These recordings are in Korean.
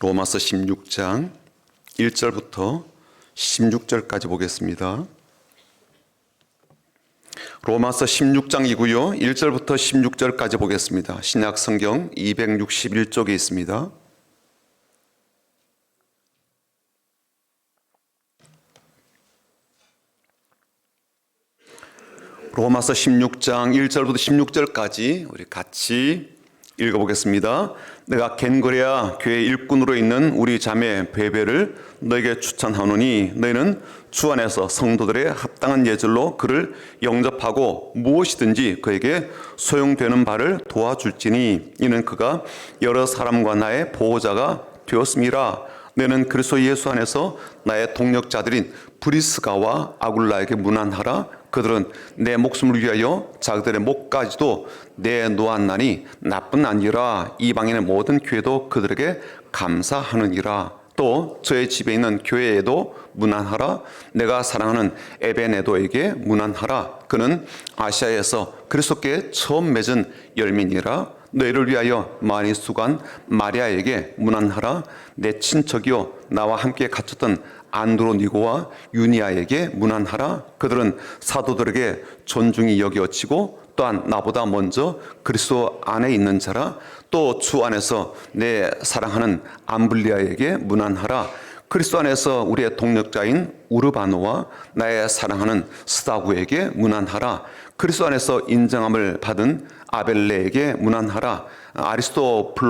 로마서 16장 1절부터 16절까지 보겠습니다. 로마서 16장이고요. 1절부터 16절까지 보겠습니다. 신약 성경 261쪽에 있습니다. 로마서 16장 1절부터 16절까지 우리 같이 읽어보겠습니다. 내가 겐거레아 교회 일꾼으로 있는 우리 자매 베베를 너에게 추천하노니 너희는 주 안에서 성도들의 합당한 예절로 그를 영접하고 무엇이든지 그에게 소용되는 바를 도와줄지니 이는 그가 여러 사람과 나의 보호자가 되었음이라. 너는 그리스도 예수 안에서 나의 동력자들인 브리스가와 아굴라에게 문안하라. 그들은 내 목숨을 위하여 자기들의 목까지도 내놓았나니 나뿐 아니라 이방인의 모든 교회도 그들에게 감사하느니라. 또 저의 집에 있는 교회에도 문안하라. 내가 사랑하는 에베네도에게 문안하라. 그는 아시아에서 그리스도께 처음 맺은 열민이라. 너희를 위하여 많이 수고한 마리아에게 문안하라. 내 친척이요 나와 함께 갇혔던 안드로니고와 유니아에게 문안하라. 그들은 사도들에게 존중이 여겨지고 또한 나보다 먼저 그리스도 안에 있는 자라. 또 주 안에서 내 사랑하는 암블리아에게 문안하라. 그리스도 안에서 우리의 동력자인 우르바노와 나의 사랑하는 스다구에게 문안하라. 그리스도 안에서 인정함을 받은 아벨레에게 문안하라. 아리스토블로의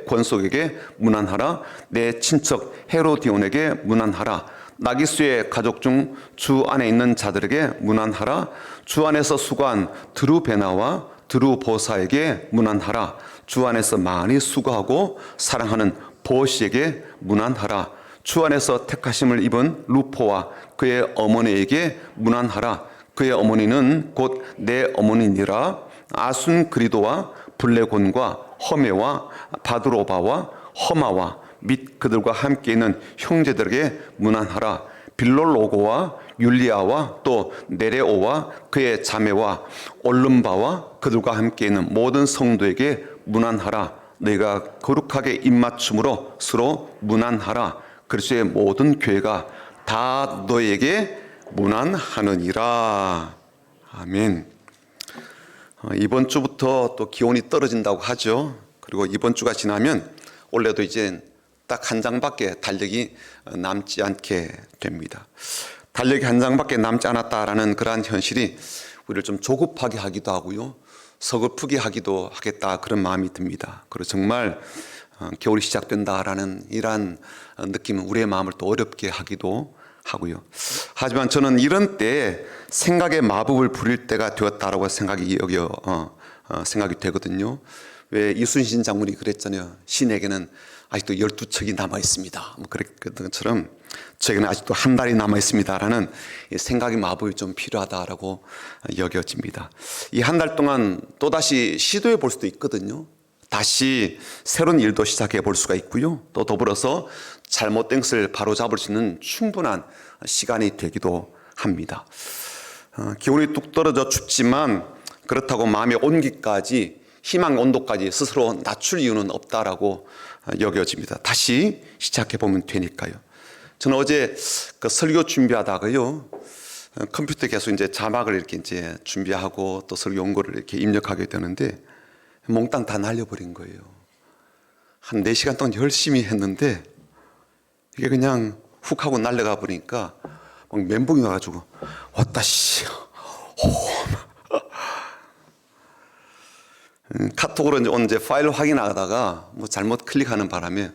권속에게 문안하라. 내 친척 헤로디온에게 문안하라. 나기수의 가족 중 주 안에 있는 자들에게 문안하라. 주 안에서 수고한 드루베나와 드루보사에게 문안하라. 주 안에서 많이 수고하고 사랑하는 보시에게 문안하라. 주 안에서 택하심을 입은 루포와 그의 어머니에게 문안하라. 그의 어머니는 곧 내 어머니니라. 아순그리도와 블레곤과 허메와 바드로바와 허마와 및 그들과 함께 있는 형제들에게 문안하라. 빌롤로고와 율리아와 또 네레오와 그의 자매와 올름바와 그들과 함께 있는 모든 성도에게 문안하라. 너희가 거룩하게 입맞춤으로 서로 문안하라. 그리스도의 모든 교회가 다 너에게 문안하느니라. 아멘. 이번 주부터 또 기온이 떨어진다고 하죠. 그리고 이번 주가 지나면 올해도 이제 딱 한 장밖에 달력이 남지 않게 됩니다. 달력이 한 장밖에 남지 않았다라는 그러한 현실이 우리를 좀 조급하게 하기도 하고요, 서글프게 하기도 하겠다, 그런 마음이 듭니다. 그리고 정말 겨울이 시작된다라는 이러한 느낌은 우리의 마음을 또 어렵게 하기도 하고요. 하지만 저는 이런 때에 생각의 마법을 부릴 때가 되었다라고 생각이 되거든요. 왜 이순신 장군이 그랬잖아요. 신에게는 아직도 12척이 남아 있습니다. 그랬던 것처럼 저에게는 아직도 한 달이 남아 있습니다라는 생각의 마법이 좀 필요하다라고 여겨집니다. 이 한 달 동안 또다시 시도해 볼 수도 있거든요. 다시 새로운 일도 시작해 볼 수가 있고요. 또 더불어서 잘못된 것을 바로잡을 수 있는 충분한 시간이 되기도 합니다. 기온이 뚝 떨어져 춥지만 그렇다고 마음의 온기까지, 희망 온도까지 스스로 낮출 이유는 없다라고 여겨집니다. 다시 시작해 보면 되니까요. 저는 어제 그 설교 준비하다가요, 컴퓨터에 계속 이제 자막을 이렇게 이제 준비하고 또 설교 원고를 이렇게 입력하게 되는데 몽땅 다 날려버린 거예요. 한 4시간 동안 열심히 했는데 이게 그냥 훅 하고 날려가 버리니까 막 멘붕이 와가지고 왔다씨 카톡으로 이제 파일 확인하다가 뭐 잘못 클릭하는 바람에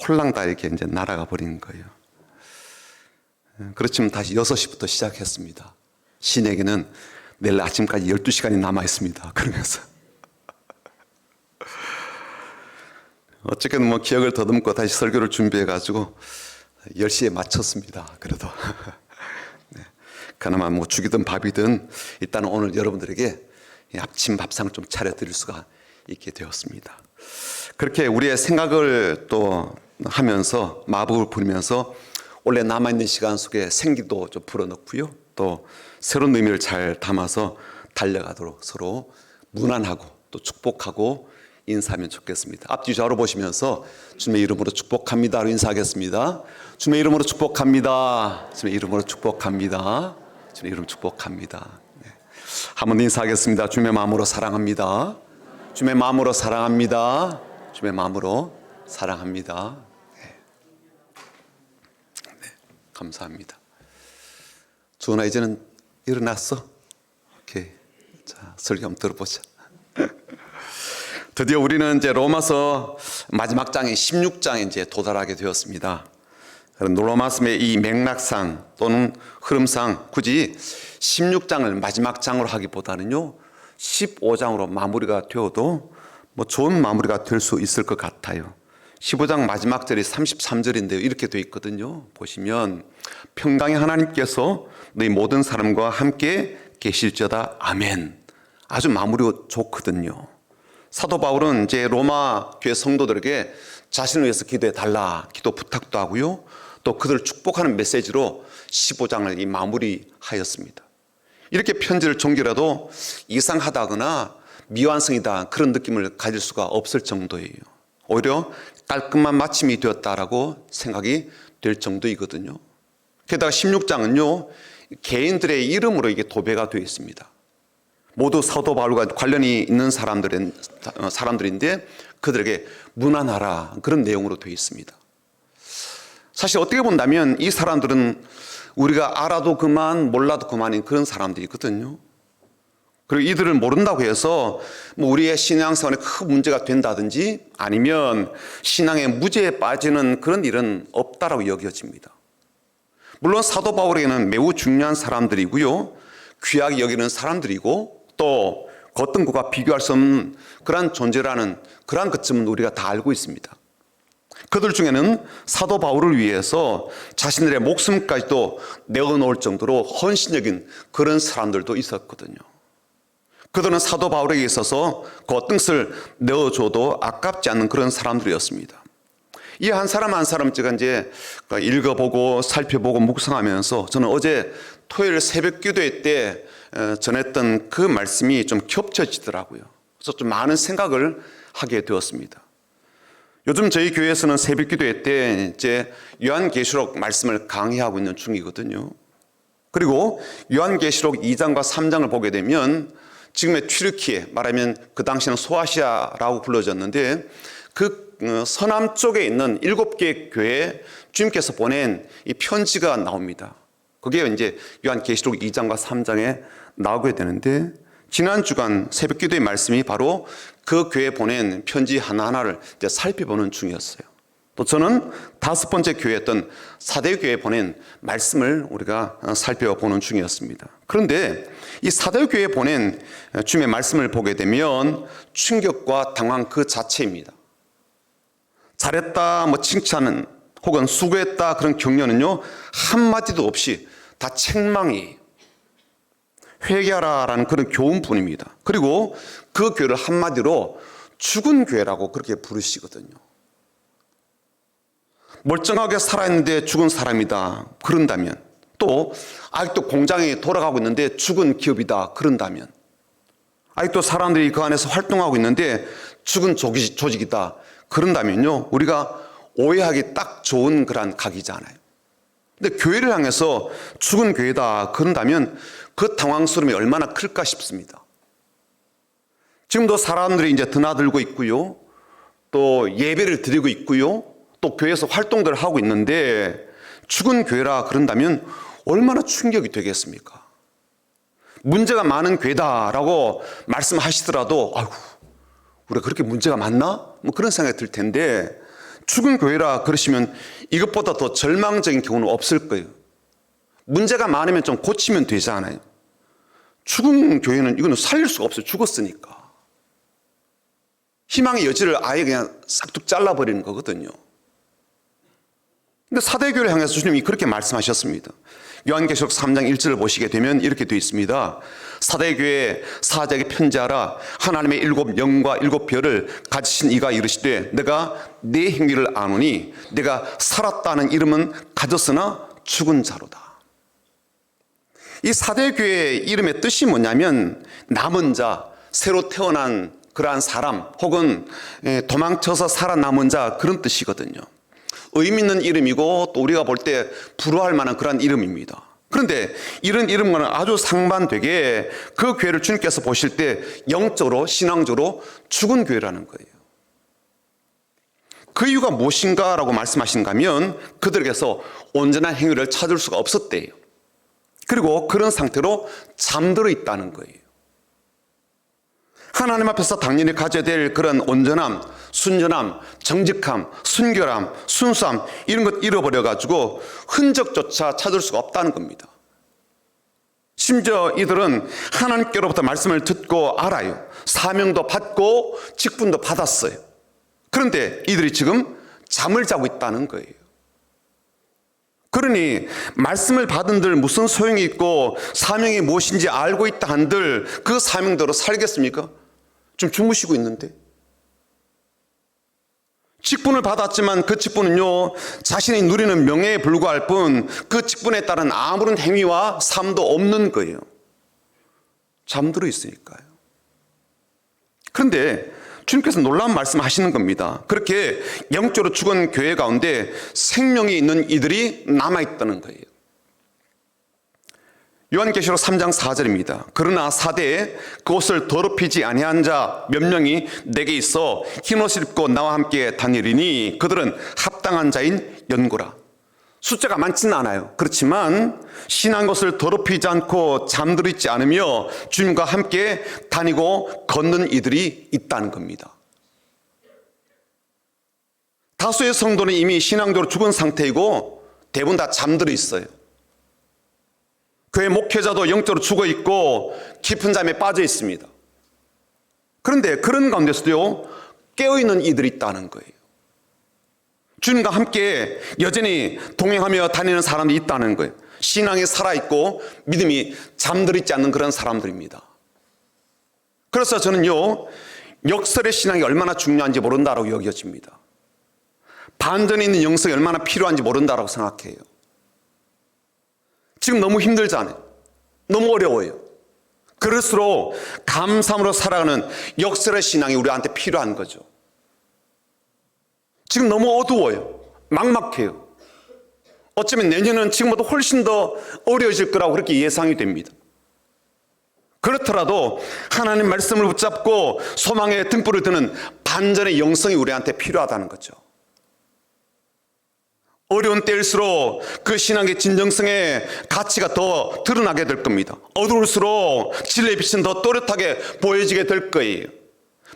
홀랑 다 이렇게 이제 날아가 버린 거예요. 그렇지만 다시 6시부터 시작했습니다. 신에게는 내일 아침까지 12시간이 남아 있습니다. 그러면서 어쨌든 뭐 기억을 더듬고 다시 설교를 준비해가지고 10시에 마쳤습니다. 그래도 네. 그나마 뭐 죽이든 밥이든 일단 오늘 여러분들에게 아침 밥상 좀 차려드릴 수가 있게 되었습니다. 그렇게 우리의 생각을 또 하면서 마법을 부리면서 원래 남아있는 시간 속에 생기도 좀 불어넣고요, 또 새로운 의미를 잘 담아서 달려가도록 서로 문안하고 또 축복하고 인사하면 좋겠습니다. 앞뒤 좌우로 보시면서 주님의 이름으로 축복합니다로 인사하겠습니다. 주님의 이름으로 축복합니다. 주님의 이름으로 축복합니다. 주님의 이름 축복합니다. 네. 한번 더 인사하겠습니다. 주님의 마음으로 사랑합니다. 주님의 마음으로 사랑합니다. 주님의 마음으로 사랑합니다. 네. 네. 감사합니다. 주은아 이제는 일어났어? 오케이. 자, 설교 한번 들어보자. 드디어 우리는 이제 로마서 마지막 장인 16장에 이제 도달하게 되었습니다. 로마서의 이 맥락상 또는 흐름상 굳이 16장을 마지막 장으로 하기보다는요 15장으로 마무리가 되어도 뭐 좋은 마무리가 될 수 있을 것 같아요. 15장 마지막 절이 33절인데요. 이렇게 되어 있거든요. 보시면 평강의 하나님께서 너희 모든 사람과 함께 계실지어다. 아멘. 아주 마무리가 좋거든요. 사도 바울은 이제 로마 교회 성도들에게 자신을 위해서 기도해 달라 기도 부탁도 하고요. 또 그들을 축복하는 메시지로 15장을 이 마무리하였습니다. 이렇게 편지를 종기라도 이상하다거나 미완성이다 그런 느낌을 가질 수가 없을 정도예요. 오히려 깔끔한 마침이 되었다라고 생각이 될 정도이거든요. 게다가 16장은요 개인들의 이름으로 이게 도배가 되어 있습니다. 모두 사도 바울과 관련이 있는 사람들인데 그들에게 문안하라 그런 내용으로 되어 있습니다. 사실 어떻게 본다면 이 사람들은 우리가 알아도 그만 몰라도 그만인 그런 사람들이거든요. 그리고 이들을 모른다고 해서 뭐 우리의 신앙생활에 큰 문제가 된다든지 아니면 신앙의 무죄에 빠지는 그런 일은 없다라고 여겨집니다. 물론 사도 바울에게는 매우 중요한 사람들이고요. 귀하게 여기는 사람들이고 또 어떤 것과 비교할 수 없는 그러한 존재라는 그러한 것쯤은 우리가 다 알고 있습니다. 그들 중에는 사도 바울을 위해서 자신들의 목숨까지도 내어놓을 정도로 헌신적인 그런 사람들도 있었거든요. 그들은 사도 바울에게 있어서 그 어떤 것을 내어줘도 아깝지 않는 그런 사람들이었습니다. 이 한 사람 한 사람 제가 이제 읽어보고 살펴보고 묵상하면서 저는 어제 토요일 새벽 기도회 때 전했던 그 말씀이 좀 겹쳐지더라고요. 그래서 좀 많은 생각을 하게 되었습니다. 요즘 저희 교회에서는 새벽 기도회 때 이제 요한계시록 말씀을 강의하고 있는 중이거든요. 그리고 요한계시록 2장과 3장을 보게 되면 지금의 튀르키예 말하면 그 당시는 소아시아라고 불러졌는데 그 서남 쪽에 있는 7개의 교회에 주님께서 보낸 이 편지가 나옵니다. 그게 이제 요한계시록 2장과 3장에 나오게 되는데 지난 주간 새벽 기도의 말씀이 바로 그 교회에 보낸 편지 하나하나를 이제 살펴보는 중이었어요. 또 저는 5번째 교회였던 사대교회에 보낸 말씀을 우리가 살펴보는 중이었습니다. 그런데 이 사대교회에 보낸 주님의 말씀을 보게 되면 충격과 당황 그 자체입니다. 잘했다, 뭐 칭찬은 혹은 수고했다 그런 격려는요 한마디도 없이 다 책망이에요. 회개하라라는 그런 교훈뿐입니다. 그리고 그 교회를 한마디로 죽은 교회라고 그렇게 부르시거든요. 멀쩡하게 살아있는데 죽은 사람이다 그런다면, 또 아직도 공장이 돌아가고 있는데 죽은 기업이다 그런다면, 아직도 사람들이 그 안에서 활동하고 있는데 죽은 조직이다 그런다면요 우리가 오해하기 딱 좋은 그런 각이지 않아요. 근데 교회를 향해서 죽은 교회다 그런다면 그 당황스러움이 얼마나 클까 싶습니다. 지금도 사람들이 이제 드나들고 있고요, 또 예배를 드리고 있고요, 또 교회에서 활동들을 하고 있는데 죽은 교회라 그런다면 얼마나 충격이 되겠습니까? 문제가 많은 교회다라고 말씀하시더라도 아이고 우리가 그렇게 문제가 많나? 뭐 그런 생각이 들 텐데 죽은 교회라 그러시면 이것보다 더 절망적인 경우는 없을 거예요. 문제가 많으면 좀 고치면 되잖아요. 죽은 교회는 이거는 살릴 수가 없어요. 죽었으니까. 희망의 여지를 아예 그냥 싹둑 잘라버리는 거거든요. 근데 사대교회를 향해서 주님이 그렇게 말씀하셨습니다. 요한계시록 3장 1절을 보시게 되면 이렇게 되어 있습니다. 사대교회 사자에게 편지하라. 하나님의 7 영과 7 별을 가지신 이가 이르시되 내가 네 행위를 아노니 내가 살았다는 이름은 가졌으나 죽은 자로다. 이 사대교회의 이름의 뜻이 뭐냐면 남은 자, 새로 태어난 그러한 사람 혹은 도망쳐서 살아남은 자, 그런 뜻이거든요. 의미 있는 이름이고 또 우리가 볼 때 부러워할 만한 그런 이름입니다. 그런데 이런 이름과는 아주 상반되게 그 교회를 주님께서 보실 때 영적으로 신앙적으로 죽은 교회라는 거예요. 그 이유가 무엇인가라고 말씀하신가 하면 그들에게서 온전한 행위를 찾을 수가 없었대요. 그리고 그런 상태로 잠들어 있다는 거예요. 하나님 앞에서 당연히 가져야 될 그런 온전함, 순전함, 정직함, 순결함, 순수함, 이런 것 잃어버려가지고 흔적조차 찾을 수가 없다는 겁니다. 심지어 이들은 하나님께로부터 말씀을 듣고 알아요. 사명도 받고 직분도 받았어요. 그런데 이들이 지금 잠을 자고 있다는 거예요. 그러니 말씀을 받은들 무슨 소용이 있고 사명이 무엇인지 알고 있다 한들 그 사명대로 살겠습니까? 좀 주무시고 있는데. 직분을 받았지만 그 직분은요, 자신이 누리는 명예에 불과할 뿐 그 직분에 따른 아무런 행위와 삶도 없는 거예요. 잠들어 있으니까요. 그런데 주님께서 놀라운 말씀 하시는 겁니다. 그렇게 영적으로 죽은 교회 가운데 생명이 있는 이들이 남아있다는 거예요. 요한계시록 3장 4절입니다. 그러나 사대에 그곳을 더럽히지 아니한 자 몇 명이 내게 있어 흰옷을 입고 나와 함께 다니리니 그들은 합당한 자인 연고라. 숫자가 많지는 않아요. 그렇지만 신한 것을 더럽히지 않고 잠들어 있지 않으며 주님과 함께 다니고 걷는 이들이 있다는 겁니다. 다수의 성도는 이미 신앙적으로 죽은 상태이고 대부분 다 잠들어 있어요. 교회 목회자도 영적으로 죽어 있고 깊은 잠에 빠져 있습니다. 그런데 그런 가운데서도요, 깨어있는 이들이 있다는 거예요. 주님과 함께 여전히 동행하며 다니는 사람이 있다는 거예요. 신앙이 살아있고 믿음이 잠들어 있지 않는 그런 사람들입니다. 그래서 저는요, 역설의 신앙이 얼마나 중요한지 모른다라고 여겨집니다. 반전에 있는 영성이 얼마나 필요한지 모른다라고 생각해요. 지금 너무 힘들잖아요. 너무 어려워요. 그럴수록 감사함으로 살아가는 역설의 신앙이 우리한테 필요한 거죠. 지금 너무 어두워요. 막막해요. 어쩌면 내년은 지금보다 훨씬 더 어려워질 거라고 그렇게 예상이 됩니다. 그렇더라도 하나님 말씀을 붙잡고 소망의 등불을 드는 반전의 영성이 우리한테 필요하다는 거죠. 어려운 때일수록 그 신앙의 진정성의 가치가 더 드러나게 될 겁니다. 어두울수록 진리의 빛은 더 또렷하게 보여지게 될 거예요.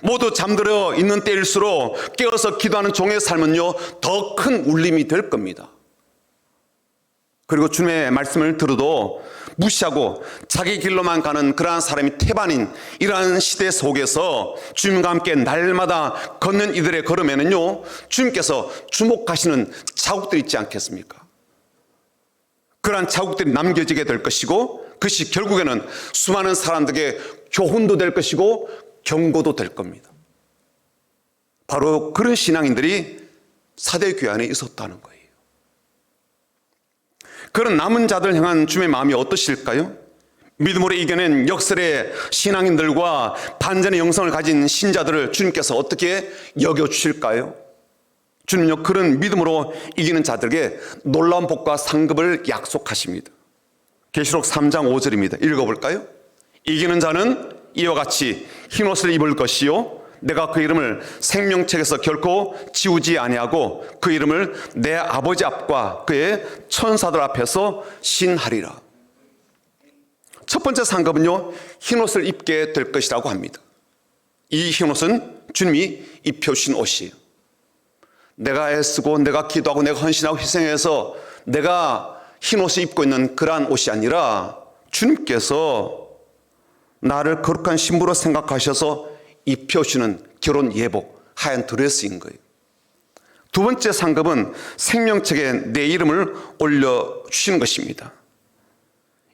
모두 잠들어 있는 때일수록 깨어서 기도하는 종의 삶은요, 더 큰 울림이 될 겁니다. 그리고 주님의 말씀을 들어도 무시하고 자기 길로만 가는 그러한 사람이 태반인 이러한 시대 속에서 주님과 함께 날마다 걷는 이들의 걸음에는요, 주님께서 주목하시는 자국들이 있지 않겠습니까? 그러한 자국들이 남겨지게 될 것이고 그것이 결국에는 수많은 사람들에게 교훈도 될 것이고 경고도 될 겁니다. 바로 그런 신앙인들이 사대교회 안에 있었다는 거예요. 그런 남은 자들 향한 주님의 마음이 어떠실까요? 믿음으로 이겨낸 역설의 신앙인들과 반전의 영성을 가진 신자들을 주님께서 어떻게 여겨주실까요? 주님은요, 그런 믿음으로 이기는 자들에게 놀라운 복과 상급을 약속하십니다. 계시록 3장 5절입니다. 읽어볼까요? 이기는 자는 이와 같이 흰옷을 입을 것이요 내가 그 이름을 생명책에서 결코 지우지 아니하고 그 이름을 내 아버지 앞과 그의 천사들 앞에서 신하리라. 첫 번째 상급은요, 흰옷을 입게 될 것이라고 합니다. 이 흰옷은 주님이 입혀주신 옷이에요. 내가 애쓰고 내가 기도하고 내가 헌신하고 희생해서 내가 흰옷을 입고 있는 그러한 옷이 아니라 주님께서 나를 거룩한 신부로 생각하셔서 입혀주는 결혼 예복, 하얀 드레스인 거예요. 두 번째 상급은 생명책에 내 이름을 올려주시는 것입니다.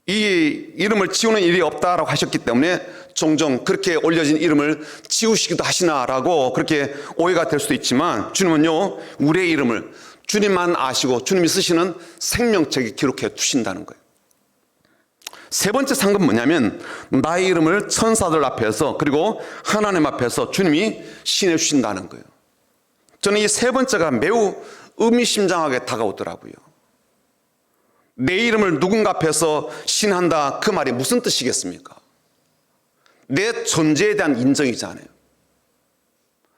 이 이름을 지우는 일이 없다라고 하셨기 때문에 종종 그렇게 올려진 이름을 지우시기도 하시나라고 그렇게 오해가 될 수도 있지만 주님은요, 우리의 이름을 주님만 아시고 주님이 쓰시는 생명책에 기록해 두신다는 거예요. 세 번째 상급은 뭐냐면 나의 이름을 천사들 앞에서 그리고 하나님 앞에서 주님이 신해 주신다는 거예요. 저는 이 세 번째가 매우 의미심장하게 다가오더라고요. 내 이름을 누군가 앞에서 신한다, 그 말이 무슨 뜻이겠습니까? 내 존재에 대한 인정이잖아요.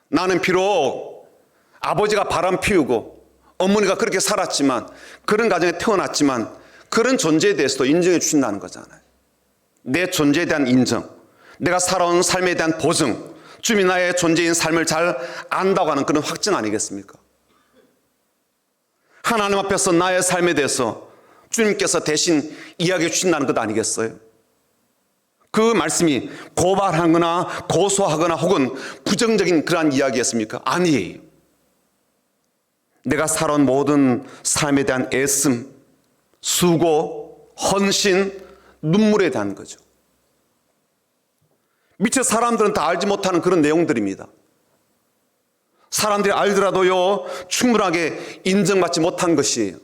나는 비록 아버지가 바람 피우고 어머니가 그렇게 살았지만, 그런 가정에 태어났지만 그런 존재에 대해서도 인정해 주신다는 거잖아요. 내 존재에 대한 인정, 내가 살아온 삶에 대한 보증, 주님이 나의 존재인 삶을 잘 안다고 하는 그런 확증 아니겠습니까? 하나님 앞에서 나의 삶에 대해서 주님께서 대신 이야기해 주신다는 것 아니겠어요? 그 말씀이 고발하거나 고소하거나 혹은 부정적인 그러한 이야기였습니까? 아니에요. 내가 살아온 모든 삶에 대한 애씀, 수고, 헌신, 눈물에 대한 거죠. 미처 사람들은 다 알지 못하는 그런 내용들입니다. 사람들이 알더라도요, 충분하게 인정받지 못한 것이에요.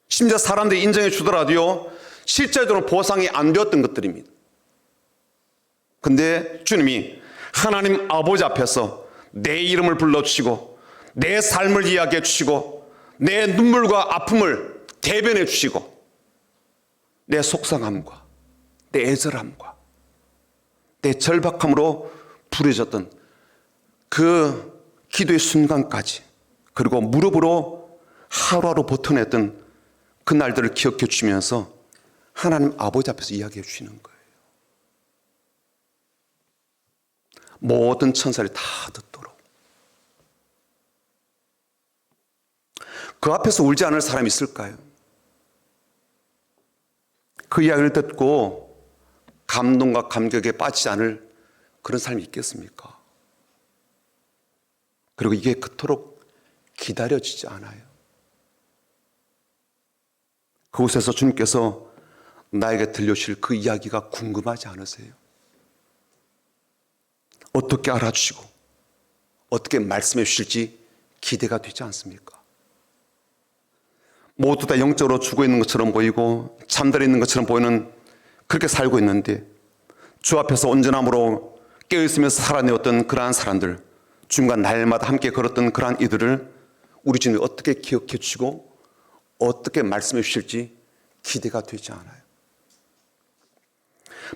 심지어 사람들이 인정해 주더라도요, 실제적으로 보상이 안 되었던 것들입니다. 근데 주님이 하나님 아버지 앞에서 내 이름을 불러주시고 내 삶을 이야기해 주시고 내 눈물과 아픔을 대변해 주시고 내 속상함과 내 애절함과 내 절박함으로 부르짖었던 그 기도의 순간까지, 그리고 무릎으로 하루하루 버텨냈던 그 날들을 기억해 주시면서 하나님 아버지 앞에서 이야기해 주시는 거예요. 모든 천사들이 다 듣도록. 그 앞에서 울지 않을 사람이 있을까요? 그 이야기를 듣고 감동과 감격에 빠지지 않을 그런 사람이 있겠습니까? 그리고 이게 그토록 기다려지지 않아요. 그곳에서 주님께서 나에게 들려주실 그 이야기가 궁금하지 않으세요? 어떻게 알아주시고 어떻게 말씀해 주실지 기대가 되지 않습니까? 모두 다 영적으로 죽어 있는 것처럼 보이고 잠들어 있는 것처럼 보이는, 그렇게 살고 있는데 주 앞에서 온전함으로 깨어있으면서 살아내었던 그러한 사람들, 주님과 날마다 함께 걸었던 그러한 이들을 우리 주님이 어떻게 기억해 주시고 어떻게 말씀해 주실지 기대가 되지 않아요.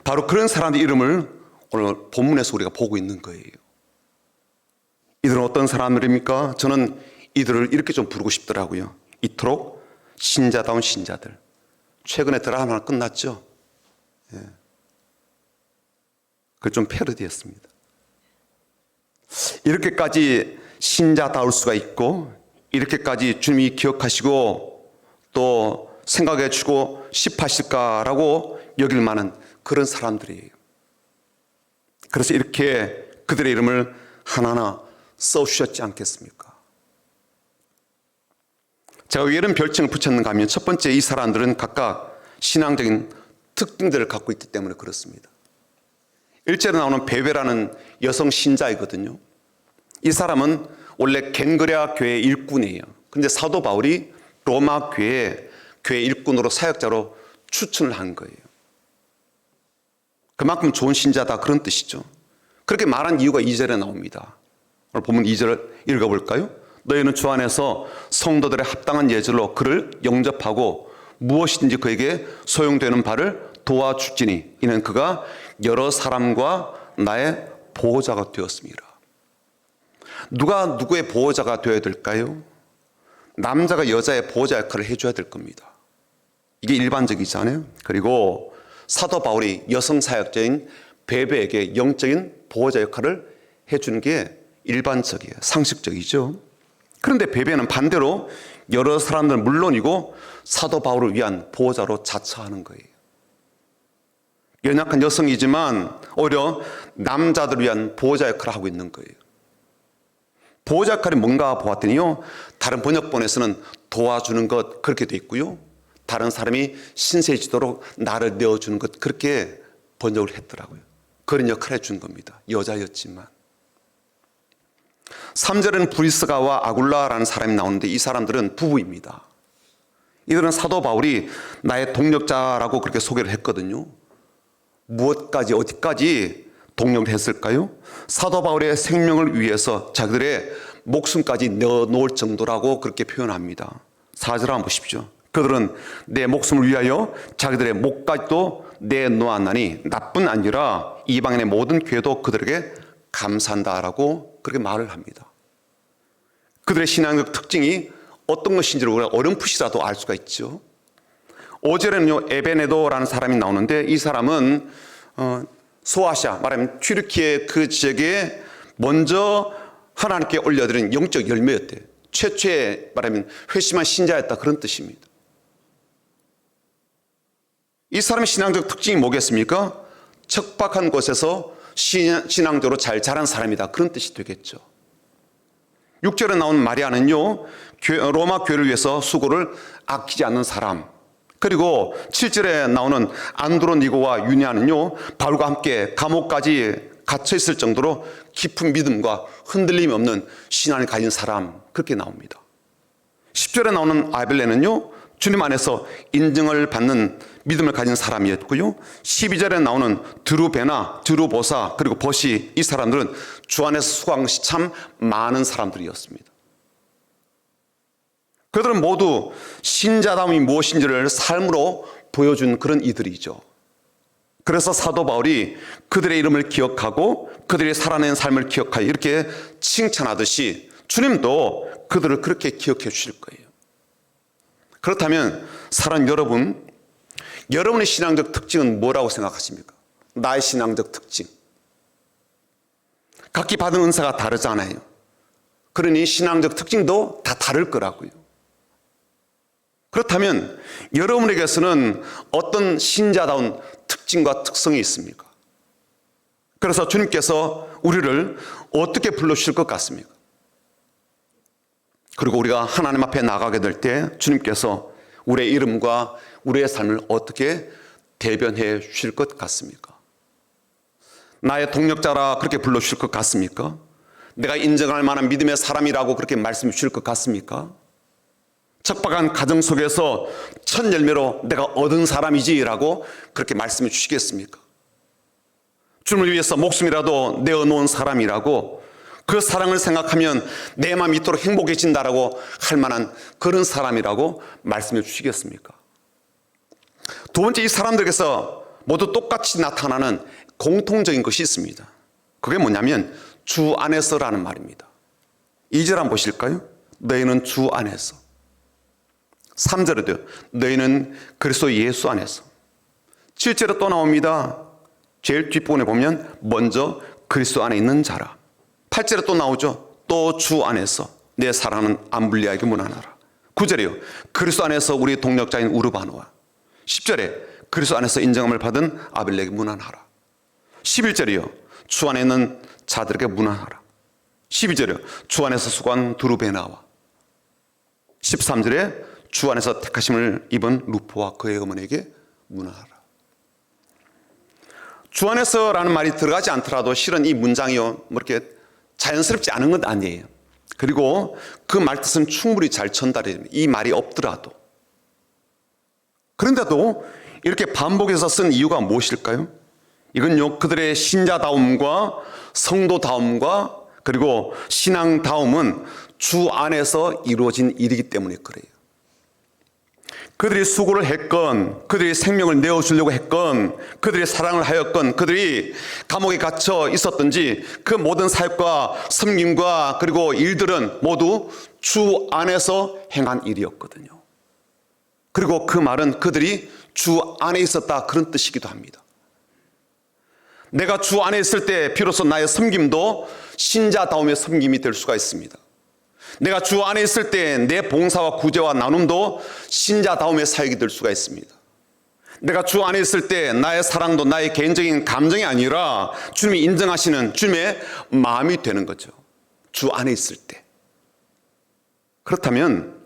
바로 그런 사람의 이름을 오늘 본문에서 우리가 보고 있는 거예요. 이들은 어떤 사람들입니까? 저는 이들을 이렇게 좀 부르고 싶더라고요. 이토록 신자다운 신자들. 최근에 드라마 하나 끝났죠? 예. 그걸 좀 패러디했습니다. 이렇게까지 신자다울 수가 있고, 이렇게까지 주님이 기억하시고 또 생각해 주고 싶으실까라고 여길 만한 그런 사람들이에요. 그래서 이렇게 그들의 이름을 하나하나 써주셨지 않겠습니까? 제가 왜 이런 별칭을 붙였는가 하면, 첫 번째, 이 사람들은 각각 신앙적인 특징들을 갖고 있기 때문에 그렇습니다. 1절에 나오는 베베라는 여성 신자이거든요. 이 사람은 원래 겐그레아 교회 일꾼이에요. 근데 사도 바울이 로마 교회 일꾼으로 사역자로 추천을 한 거예요. 그만큼 좋은 신자다, 그런 뜻이죠. 그렇게 말한 이유가 2절에 나옵니다. 오늘 본문 2절을 읽어볼까요? 너희는 주 안에서 성도들의 합당한 예절로 그를 영접하고 무엇이든지 그에게 소용되는 바를 도와주지니 이는 그가 여러 사람과 나의 보호자가 되었습니다. 누가 누구의 보호자가 되어야 될까요? 남자가 여자의 보호자 역할을 해줘야 될 겁니다. 이게 일반적이잖아요. 그리고 사도 바울이 여성 사역자인 베베에게 영적인 보호자 역할을 해주는 게 일반적이에요. 상식적이죠. 그런데 베베는 반대로 여러 사람들은 물론이고 사도 바울을 위한 보호자로 자처하는 거예요. 연약한 여성이지만 오히려 남자들을 위한 보호자 역할을 하고 있는 거예요. 보호자 역할이 뭔가 보았더니요, 다른 번역본에서는 도와주는 것, 그렇게 돼 있고요, 다른 사람이 신세지도록 나를 내어주는 것, 그렇게 번역을 했더라고요. 그런 역할을 해준 겁니다. 여자였지만. 3절에는 브리스가와 아굴라라는 사람이 나오는데 이 사람들은 부부입니다. 이들은 사도 바울이 나의 동력자라고 그렇게 소개를 했거든요. 무엇까지 어디까지 동력을 했을까요? 사도 바울의 생명을 위해서 자기들의 목숨까지 내어놓을 정도라고 그렇게 표현합니다. 4절 한번 보십시오. 그들은 내 목숨을 위하여 자기들의 목까지도 내놓았나니 나뿐 아니라 이방인의 모든 교회도 그들에게 감사한다라고 그렇게 말을 합니다. 그들의 신앙적 특징이 어떤 것인지를 우리가 어렴풋이라도 알 수가 있죠. 5절에는요, 에베네도라는 사람이 나오는데 이 사람은 소아시아, 말하면 튀르키예 그 지역에 먼저 하나님께 올려드린 영적 열매였대요. 최초의 말하면 회심한 신자였다, 그런 뜻입니다. 이 사람의 신앙적 특징이 뭐겠습니까? 척박한 곳에서 신앙적으로 잘 자란 사람이다, 그런 뜻이 되겠죠. 6절에 나온 마리아는요, 로마 교회를 위해서 수고를 아끼지 않는 사람. 그리고 7절에 나오는 안드로니고와 유니아는요, 바울과 함께 감옥까지 갇혀 있을 정도로 깊은 믿음과 흔들림이 없는 신앙을 가진 사람, 그렇게 나옵니다. 10절에 나오는 아벨레는요, 주님 안에서 인정을 받는 믿음을 가진 사람이었고요. 12절에 나오는 드루베나, 드루보사, 그리고 버시, 이 사람들은 주 안에서 수고한 것이 참 많은 사람들이었습니다. 그들은 모두 신자다움이 무엇인지를 삶으로 보여준 그런 이들이죠. 그래서 사도 바울이 그들의 이름을 기억하고 그들이 살아낸 삶을 기억하여 이렇게 칭찬하듯이 주님도 그들을 그렇게 기억해 주실 거예요. 그렇다면 사랑 여러분, 여러분의 신앙적 특징은 뭐라고 생각하십니까? 나의 신앙적 특징. 각기 받은 은사가 다르잖아요. 그러니 신앙적 특징도 다 다를 거라고요. 그렇다면 여러분에게서는 어떤 신자다운 특징과 특성이 있습니까? 그래서 주님께서 우리를 어떻게 불러주실 것 같습니까? 그리고 우리가 하나님 앞에 나가게 될 때 주님께서 우리의 이름과 우리의 삶을 어떻게 대변해 주실 것 같습니까? 나의 동력자라 그렇게 불러주실 것 같습니까? 내가 인정할 만한 믿음의 사람이라고 그렇게 말씀해 주실 것 같습니까? 척박한 가정 속에서 첫 열매로 내가 얻은 사람이지라고 그렇게 말씀해 주시겠습니까? 주님을 위해서 목숨이라도 내어놓은 사람이라고, 그 사랑을 생각하면 내 마음이 이토록 행복해진다라고 할 만한 그런 사람이라고 말씀해 주시겠습니까? 두 번째, 이 사람들에게서 모두 똑같이 나타나는 공통적인 것이 있습니다. 그게 뭐냐면 주 안에서라는 말입니다. 2절 한번 보실까요? 너희는 주 안에서. 3절에도요, 너희는 그리스도 예수 안에서. 7절에 또 나옵니다. 제일 뒷부분에 보면 먼저 그리스도 안에 있는 자라. 8절에 또 나오죠. 또 주 안에서 내 사랑하는 암블리아에게 문안하라. 9절이요, 그리스도 안에서 우리 동력자인 우르바노와. 10절에 그리스도 안에서 인정함을 받은 아벨레에게 문안하라. 11절이요, 주 안에 있는 자들에게 문안하라. 12절이요, 주 안에서 수고한 두루베나와. 13절에 주 안에서 택하심을 입은 루포와 그의 어머니에게 문안하라. 주 안에서라는 말이 들어가지 않더라도 실은 이 문장이요, 뭐 이렇게 자연스럽지 않은 건 아니에요. 그리고 그 말 뜻은 충분히 잘 전달이 됩니다. 이 말이 없더라도. 그런데도 이렇게 반복해서 쓴 이유가 무엇일까요? 이건요, 그들의 신자다움과 성도다움과 그리고 신앙다움은 주 안에서 이루어진 일이기 때문에 그래요. 그들이 수고를 했건, 그들이 생명을 내어주려고 했건, 그들이 사랑을 하였건, 그들이 감옥에 갇혀 있었든지 그 모든 사역과 섬김과 그리고 일들은 모두 주 안에서 행한 일이었거든요. 그리고 그 말은 그들이 주 안에 있었다, 그런 뜻이기도 합니다. 내가 주 안에 있을 때 비로소 나의 섬김도 신자다움의 섬김이 될 수가 있습니다. 내가 주 안에 있을 때 내 봉사와 구제와 나눔도 신자다움의 사역이 될 수가 있습니다. 내가 주 안에 있을 때 나의 사랑도 나의 개인적인 감정이 아니라 주님이 인정하시는 주님의 마음이 되는 거죠. 주 안에 있을 때. 그렇다면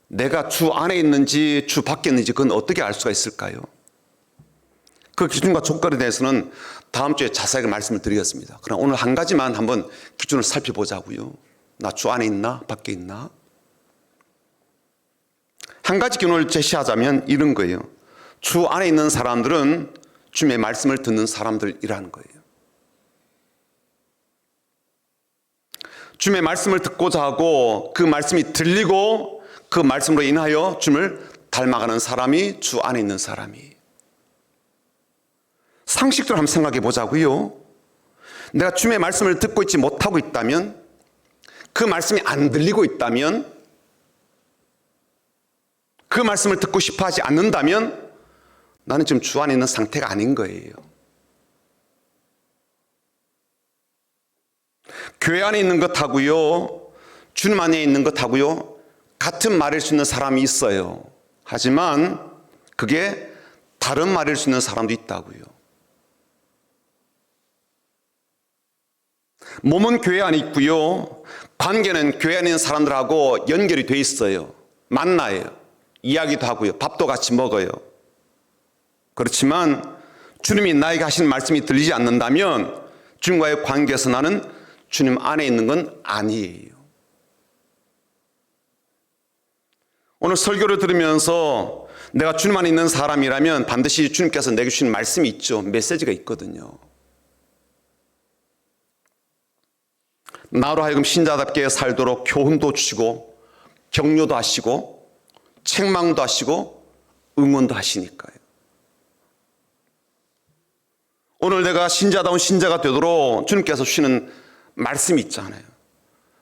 내가 주 안에 있는지 주 밖에 있는지 그건 어떻게 알 수가 있을까요? 그 기준과 조건에 대해서는 다음 주에 자세하게 말씀을 드리겠습니다. 그럼 오늘 한 가지만 한번 기준을 살펴보자고요. 나 주 안에 있나? 밖에 있나? 한 가지 교훈을 제시하자면 이런 거예요. 주 안에 있는 사람들은 주님의 말씀을 듣는 사람들이라는 거예요. 주님의 말씀을 듣고자 하고 그 말씀이 들리고 그 말씀으로 인하여 주님을 닮아가는 사람이 주 안에 있는 사람이. 상식적으로 한번 생각해 보자고요. 내가 주님의 말씀을 듣고 있지 못하고 있다면, 그 말씀이 안 들리고 있다면, 그 말씀을 듣고 싶어 하지 않는다면 나는 지금 주 안에 있는 상태가 아닌 거예요. 교회 안에 있는 것하고요, 주님 안에 있는 것하고요, 같은 말일 수 있는 사람이 있어요. 하지만 그게 다른 말일 수 있는 사람도 있다고요. 몸은 교회 안에 있고요, 관계는 교회 안에 있는 사람들하고 연결이 돼 있어요. 만나요. 이야기도 하고요. 밥도 같이 먹어요. 그렇지만 주님이 나에게 하신 말씀이 들리지 않는다면 주님과의 관계에서 나는 주님 안에 있는 건 아니에요. 오늘 설교를 들으면서 내가 주님 안에 있는 사람이라면 반드시 주님께서 내게 주신 말씀이 있죠. 메시지가 있거든요. 나로 하여금 신자답게 살도록 교훈도 주시고 격려도 하시고 책망도 하시고 응원도 하시니까요. 오늘 내가 신자다운 신자가 되도록 주님께서 주시는 말씀이 있잖아요.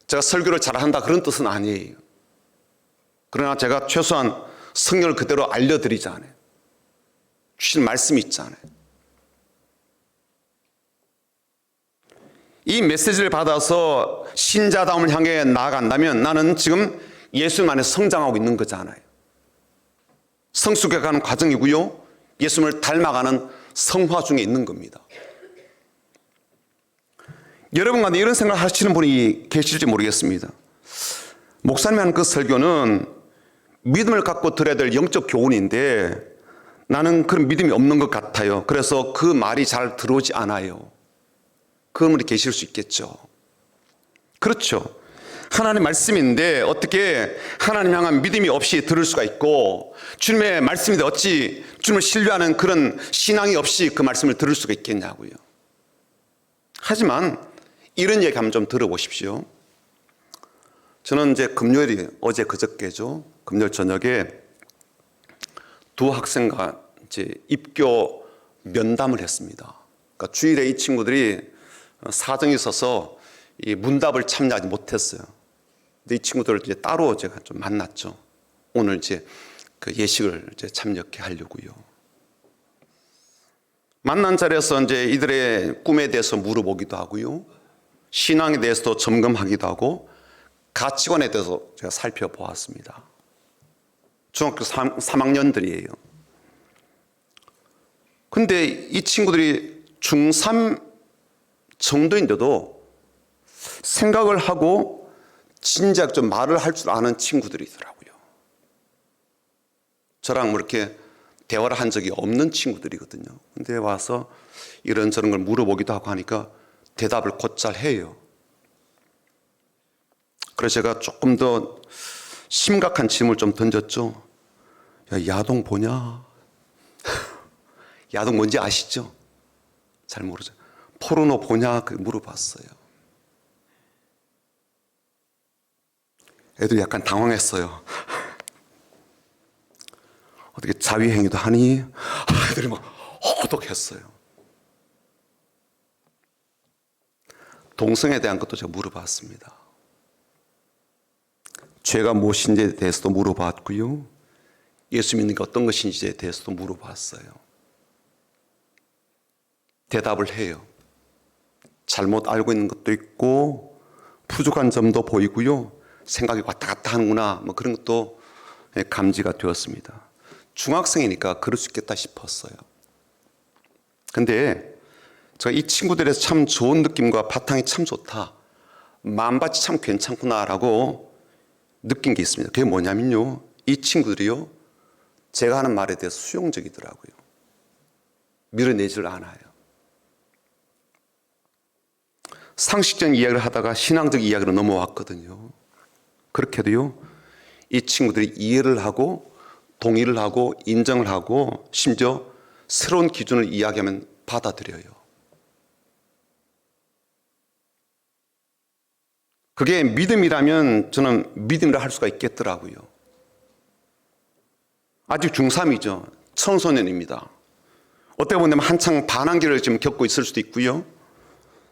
제가 설교를 잘한다 그런 뜻은 아니에요. 그러나 제가 최소한 성경을 그대로 알려드리잖아요. 주신 말씀이 있잖아요. 이 메시지를 받아서 신자다움을 향해 나아간다면 나는 지금 예수님 안에 성장하고 있는 거잖아요. 성숙해가는 과정이고요, 예수님을 닮아가는 성화 중에 있는 겁니다. 여러분 가운데 이런 생각을 하시는 분이 계실지 모르겠습니다. 목사님이 하는 그 설교는 믿음을 갖고 들어야 될 영적 교훈인데 나는 그런 믿음이 없는 것 같아요. 그래서 그 말이 잘 들어오지 않아요. 그런 분이 계실 수 있겠죠. 그렇죠. 하나님의 말씀인데 어떻게 하나님 향한 믿음이 없이 들을 수가 있고, 주님의 말씀인데 어찌 주님을 신뢰하는 그런 신앙이 없이 그 말씀을 들을 수가 있겠냐고요. 하지만 이런 얘기 한번 좀 들어보십시오. 저는 이제 금요일이 어제 그저께죠. 금요일 저녁에 두 학생과 이제 입교 면담을 했습니다. 그러니까 주일에 이 친구들이 사정이 있어서 이 문답을 참여하지 못했어요. 근데 이 친구들을 이제 따로 제가 좀 만났죠. 오늘 이제 그 예식을 이제 참여케 하려고요. 만난 자리에서 이제 이들의 꿈에 대해서 물어보기도 하고요, 신앙에 대해서도 점검하기도 하고, 가치관에 대해서 제가 살펴보았습니다. 중학교 3학년들이에요. 근데 이 친구들이 중3 정도인데도 생각을 하고 진작 좀 말을 할 줄 아는 친구들이더라고요. 저랑 뭐 이렇게 대화를 한 적이 없는 친구들이거든요. 근데 와서 이런저런 걸 물어보기도 하고 하니까 대답을 곧잘 해요. 그래서 제가 조금 더 심각한 질문을 좀 던졌죠. 야, 야동 보냐? 야동 뭔지 아시죠? 잘 모르죠. 포르노 보냐? 그 물어봤어요. 애들이 약간 당황했어요. 어떻게 자위행위도 하니? 애들이 막 호독했어요. 동성에 대한 것도 제가 물어봤습니다. 죄가 무엇인지에 대해서도 물어봤고요, 예수 믿는 게 어떤 것인지에 대해서도 물어봤어요. 대답을 해요. 잘못 알고 있는 것도 있고 부족한 점도 보이고요, 생각이 왔다 갔다 하는구나, 뭐 그런 것도 감지가 되었습니다. 중학생이니까 그럴 수 있겠다 싶었어요. 근데 제가 이 친구들에서 참 좋은 느낌과 바탕이 참 좋다, 마음밭이 참 괜찮구나라고 느낀 게 있습니다. 그게 뭐냐면요, 이 친구들이요, 제가 하는 말에 대해서 수용적이더라고요. 밀어내지를 않아요. 상식적인 이야기를 하다가 신앙적 이야기로 넘어왔거든요. 그렇게도요, 이 친구들이 이해를 하고 동의를 하고 인정을 하고 심지어 새로운 기준을 이야기하면 받아들여요. 그게 믿음이라면 저는 믿음이라 할 수가 있겠더라고요. 아직 중3이죠. 청소년입니다. 어떻게 보면 한창 반항기를 지금 겪고 있을 수도 있고요.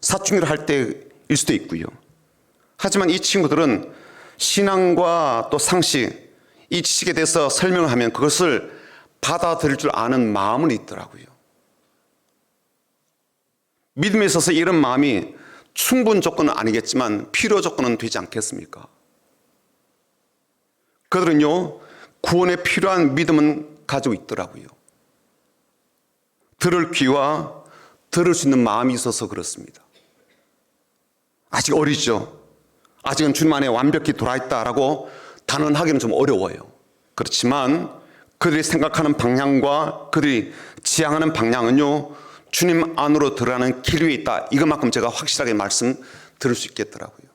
사춘기를 할 때일 수도 있고요. 하지만 이 친구들은 신앙과 또 상식, 이 지식에 대해서 설명을 하면 그것을 받아들일 줄 아는 마음은 있더라고요. 믿음에 있어서 이런 마음이 충분 조건은 아니겠지만 필요 조건은 되지 않겠습니까? 그들은요, 구원에 필요한 믿음은 가지고 있더라고요. 들을 귀와 들을 수 있는 마음이 있어서 그렇습니다. 아직 어리죠. 아직은 주님 안에 완벽히 돌아있다라고 단언하기는 좀 어려워요. 그렇지만 그들이 생각하는 방향과 그들이 지향하는 방향은요, 주님 안으로 들어가는 길 위에 있다. 이것만큼 제가 확실하게 말씀드릴 수 있겠더라고요.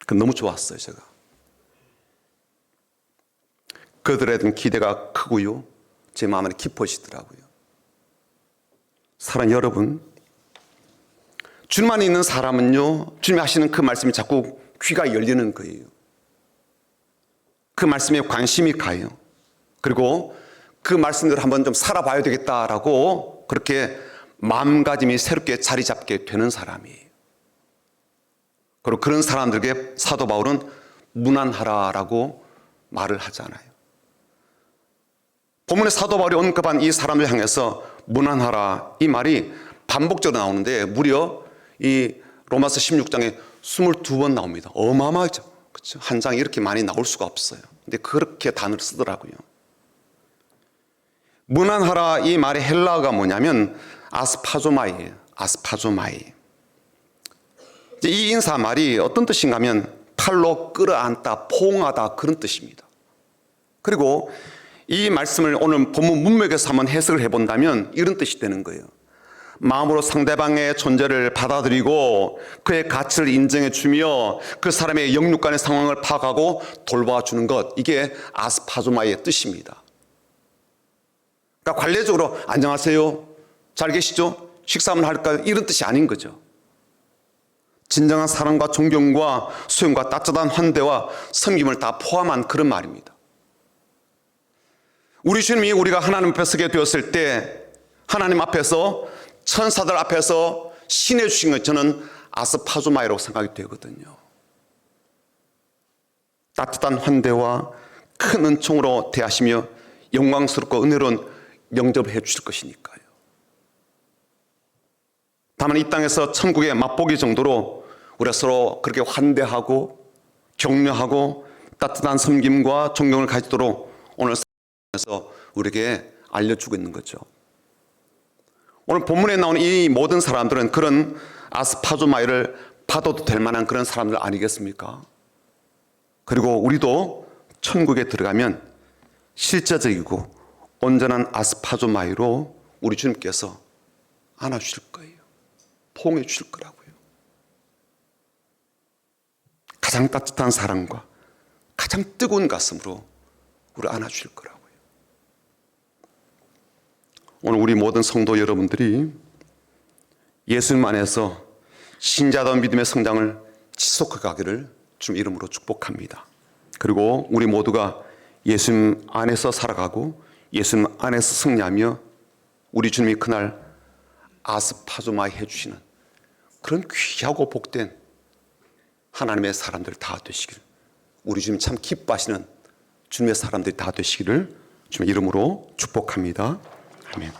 그 너무 좋았어요, 제가. 그들에 대한 기대가 크고요, 제 마음 안에 깊어지더라고요. 사랑하는 여러분, 주님 안에 있는 사람은요, 주님이 하시는 그 말씀이 자꾸 귀가 열리는 거예요. 그 말씀에 관심이 가요. 그리고 그 말씀대로 한번 좀 살아봐야 되겠다라고 그렇게 마음가짐이 새롭게 자리 잡게 되는 사람이에요. 그리고 그런 사람들에게 사도 바울은 무난하라라고 말을 하잖아요. 본문에 사도 바울이 언급한 이 사람을 향해서 무난하라, 이 말이 반복적으로 나오는데 무려 이 로마서 16장에 22번 나옵니다. 어마어마하죠. 그렇죠? 한 장에 이렇게 많이 나올 수가 없어요. 근데 그렇게 단어를 쓰더라고요. 무난하라, 이 말의 헬라어가 뭐냐면 아스파조마이예요. 아스파조마이. 이 인사 말이 어떤 뜻인가 하면 팔로 끌어안다, 포옹하다, 그런 뜻입니다. 그리고 이 말씀을 오늘 본문 문맥에서 한번 해석을 해본다면 이런 뜻이 되는 거예요. 마음으로 상대방의 존재를 받아들이고 그의 가치를 인정해 주며 그 사람의 영육 간의 상황을 파악하고 돌봐주는 것, 이게 아스파조마의 뜻입니다. 그러니까 관례적으로 안녕하세요, 잘 계시죠, 식사 한번 할까요, 이런 뜻이 아닌 거죠. 진정한 사랑과 존경과 수용과 따뜻한 환대와 섬김을 다 포함한 그런 말입니다. 우리 주님이 우리가 하나님 앞에 서게 되었을 때 하나님 앞에서, 천사들 앞에서 신해 주신 것, 저는 아스파조마이라고 생각이 되거든요. 따뜻한 환대와 큰 은총으로 대하시며 영광스럽고 은혜로운 영접을 해 주실 것이니까요. 다만 이 땅에서 천국의 맛보기 정도로 우리가 서로 그렇게 환대하고 격려하고 따뜻한 섬김과 존경을 가지도록 오늘 에서 우리에게 알려주고 있는 거죠. 오늘 본문에 나오는 이 모든 사람들은 그런 아스파조마이를 받아도 될 만한 그런 사람들 아니겠습니까? 그리고 우리도 천국에 들어가면 실제적이고 온전한 아스파조마이로 우리 주님께서 안아주실 거예요. 포옹해 주실 거라고요. 가장 따뜻한 사랑과 가장 뜨거운 가슴으로 우리를 안아주실 거라고요. 오늘 우리 모든 성도 여러분들이 예수님 안에서 신자다운 믿음의 성장을 지속해 가기를 주님 이름으로 축복합니다. 그리고 우리 모두가 예수님 안에서 살아가고 예수님 안에서 승리하며 우리 주님이 그날 아스파조마이 해주시는 그런 귀하고 복된 하나님의 사람들 다 되시기를, 우리 주님 참 기뻐하시는 주님의 사람들이 다 되시기를 주님의 이름으로 축복합니다. 아멘.